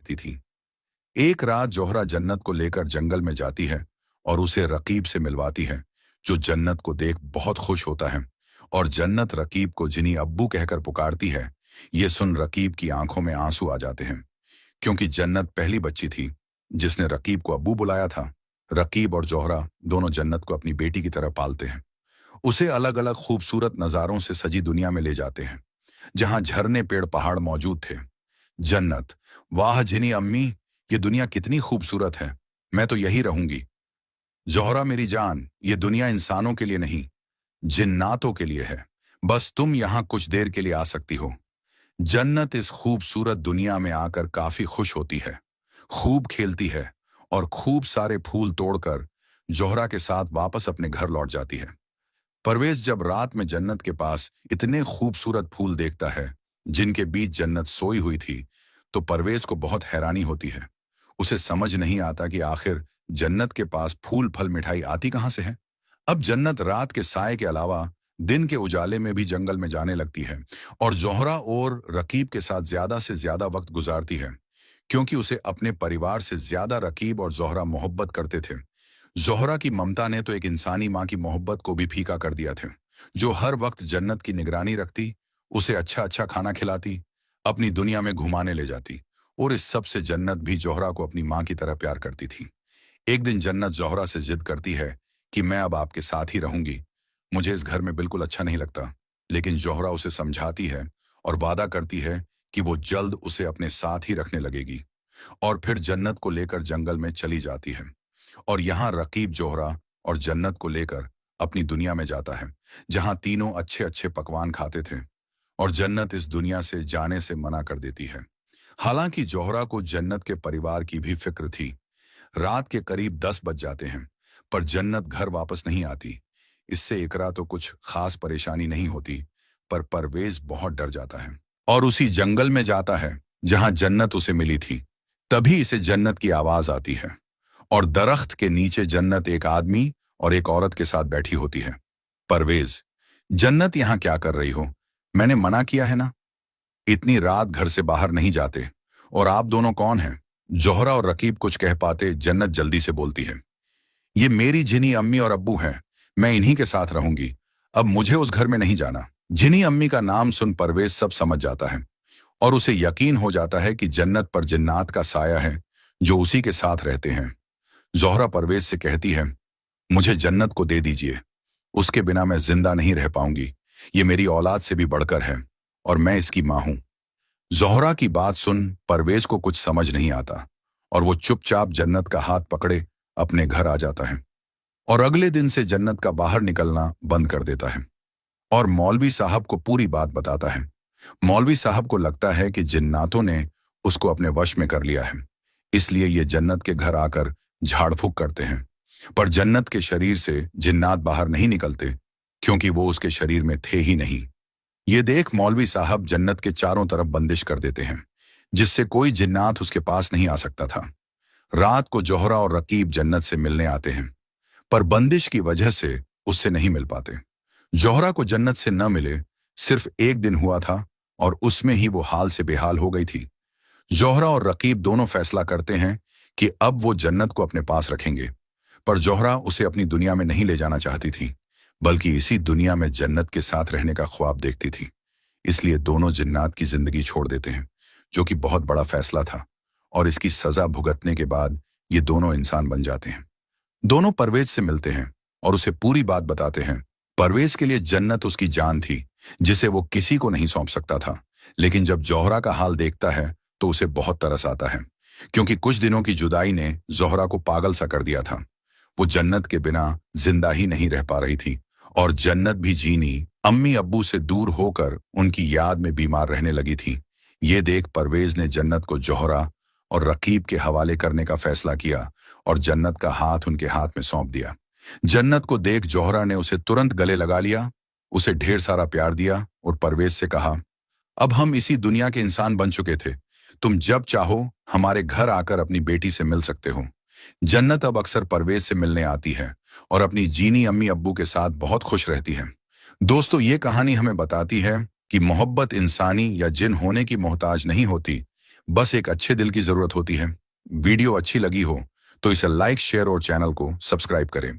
रहती थी। एक रात जोहरा जन्नत को लेकर जंगल में जाती है और उसे रकीब से मिलवाती है, जो जन्नत को देख बहुत खुश होता है। और जन्नत रकीब को जिनी अब्बू कहकर पुकारती है। ये सुन रकीब की आंखों में आंसू आ जाते हैं, क्योंकि जन्नत पहली बच्ची थी जिसने रकीब को अब्बू बुलाया था। रकीब और जोहरा दोनों जन्नत को अपनी बेटी की तरह पालते हैं। उसे अलग अलग खूबसूरत नज़ारों से सजी दुनिया में ले जाते हैं, जहां झरने पेड़ पहाड़ मौजूद थे। जन्नत: वाह जिनी अम्मी, ये दुनिया कितनी खूबसूरत है, मैं तो यही रहूंगी। जोहरा: मेरी जान, ये दुनिया इंसानों के लिए नहीं, जिन्नातों के लिए है। बस तुम यहां कुछ देर के लिए आ सकती हो। जन्नत इस खूबसूरत दुनिया में आकर काफी खुश होती है, खूब खेलती है और खूब सारे फूल तोड़कर जोहरा के साथ वापस अपने घर लौट जाती है। परवेज जब रात में जन्नत के पास इतने खूबसूरत फूल देखता है जिनके बीच जन्नत सोई हुई थी, तो परवेज को बहुत हैरानी होती है। उसे समझ नहीं आता कि आखिर जन्नत के पास फूल फल मिठाई आती कहां से है। अब जन्नत रात के साए के अलावा दिन के उजाले में भी जंगल में जाने लगती है और जोहरा और रकीब के साथ ज्यादा से ज्यादा वक्त गुजारती है, क्योंकि उसे अपने परिवार से ज्यादा रकीब और जोहरा मोहब्बत करते थे। जोहरा की ममता ने तो एक इंसानी माँ की मोहब्बत को भी फीका कर दिया था, जो हर वक्त जन्नत की निगरानी रखती, उसे अच्छा अच्छा खाना खिलाती, अपनी दुनिया में घुमाने ले जाती। और इस सब से जन्नत भी जोहरा को अपनी माँ की तरह प्यार करती थी। एक दिन जन्नत जोहरा से जिद करती है कि मैं अब आपके साथ ही रहूंगी, मुझे इस घर में बिल्कुल अच्छा नहीं लगता। लेकिन जोहरा उसे समझाती है और वादा करती है कि वो जल्द उसे अपने साथ ही रखने लगेगी। और फिर जन्नत को लेकर जंगल में चली जाती है और यहाँ रकीब जोहरा और जन्नत को लेकर अपनी दुनिया में जाता है, जहाँ तीनों अच्छे अच्छे पकवान खाते थे। और जन्नत इस दुनिया से जाने से मना कर देती है। हालांकि जोहरा को जन्नत के परिवार की भी फिक्र थी। रात के करीब 10 बज जाते हैं, पर जन्नत घर वापस नहीं आती। इससे इकरा तो कुछ खास परेशानी नहीं होती, पर परवेज बहुत डर जाता है और उसी जंगल में जाता है जहां जन्नत उसे मिली थी। तभी इसे जन्नत की आवाज आती है और दरख्त के नीचे जन्नत एक आदमी और एक औरत के साथ बैठी होती है। परवेज: जन्नत यहां क्या कर रही हो? मैंने मना किया है ना, इतनी रात घर से बाहर नहीं जाते। और आप दोनों कौन हैं? जोहरा और रकीब कुछ कह पाते, जन्नत जल्दी से बोलती है, ये मेरी जिनी अम्मी और अब्बू हैं, मैं इन्हीं के साथ रहूंगी, अब मुझे उस घर में नहीं जाना। जिनी अम्मी का नाम सुन परवेज सब समझ जाता है और उसे यकीन हो जाता है कि जन्नत पर जिन्नात का साया है जो उसी के साथ रहते हैं। जोहरा परवेज से कहती है, मुझे जन्नत को दे दीजिए, उसके बिना मैं जिंदा नहीं रह पाऊंगी, ये मेरी औलाद से भी बढ़कर है और मैं इसकी मां हूं। जोहरा की बात सुन परवेज को कुछ समझ नहीं आता और वो चुपचाप जन्नत का हाथ पकड़े अपने घर आ जाता है और अगले दिन से जन्नत का बाहर निकलना बंद कर देता है और मौलवी साहब को पूरी बात बताता है। मौलवी साहब को लगता है कि जिन्नातों ने उसको अपने वश में कर लिया है, इसलिए ये जन्नत के घर आकर झाड़ फूक करते हैं। पर जन्नत के शरीर से जिन्नात बाहर नहीं निकलते, क्योंकि वो उसके शरीर में थे ही नहीं। ये देख मौलवी साहब जन्नत के चारों तरफ बंदिश कर देते हैं, जिससे कोई जिन्नात उसके पास नहीं आ सकता था। रात को जोहरा और रकीब जन्नत से मिलने आते हैं, पर बंदिश की वजह से उससे नहीं मिल पाते। जोहरा को जन्नत से न मिले सिर्फ एक दिन हुआ था और उसमें ही वो हाल से बेहाल हो गई थी। जोहरा और रकीब दोनों फैसला करते हैं कि अब वो जन्नत को अपने पास रखेंगे, पर जोहरा उसे अपनी दुनिया में नहीं ले जाना चाहती थी, बल्कि इसी दुनिया में जन्नत के साथ रहने का ख्वाब देखती थी। इसलिए दोनों जिन्नात की जिंदगी छोड़ देते हैं, जो कि बहुत बड़ा फैसला था, और इसकी सजा भुगतने के बाद ये दोनों इंसान बन जाते हैं। दोनों परवेज से मिलते हैं और उसे पूरी बात बताते हैं। परवेज के लिए जन्नत उसकी जान थी, जिसे वो किसी को नहीं सौंप सकता था। लेकिन जब जोहरा का हाल देखता है तो उसे बहुत तरस आता है, क्योंकि कुछ दिनों की जुदाई ने जोहरा को पागल सा कर दिया था। वो जन्नत के बिना जिंदा ही नहीं रह पा रही थी और जन्नत भी जीनी अम्मी अब्बू से दूर होकर उनकी याद में बीमार रहने लगी थी। ये देख परवेज ने जन्नत को जोहरा और रकीब के हवाले करने का फैसला किया और जन्नत का हाथ उनके हाथ में सौंप दिया। जन्नत को देख जोहरा ने उसे तुरंत गले लगा लिया, उसे ढेर सारा प्यार दिया और परवेज से कहा, अब हम इसी दुनिया के इंसान बन चुके थे, तुम जब चाहो हमारे घर आकर अपनी बेटी से मिल सकते हो। जन्नत अब अक्सर परवेज से मिलने आती है और अपनी जीनी अम्मी अब्बू के साथ बहुत खुश रहती है। दोस्तों, ये कहानी हमें बताती है कि मोहब्बत इंसानी या जिन होने की मोहताज नहीं होती, बस एक अच्छे दिल की जरूरत होती है। वीडियो अच्छी लगी हो तो इसे लाइक, शेयर और चैनल को सब्सक्राइब करें।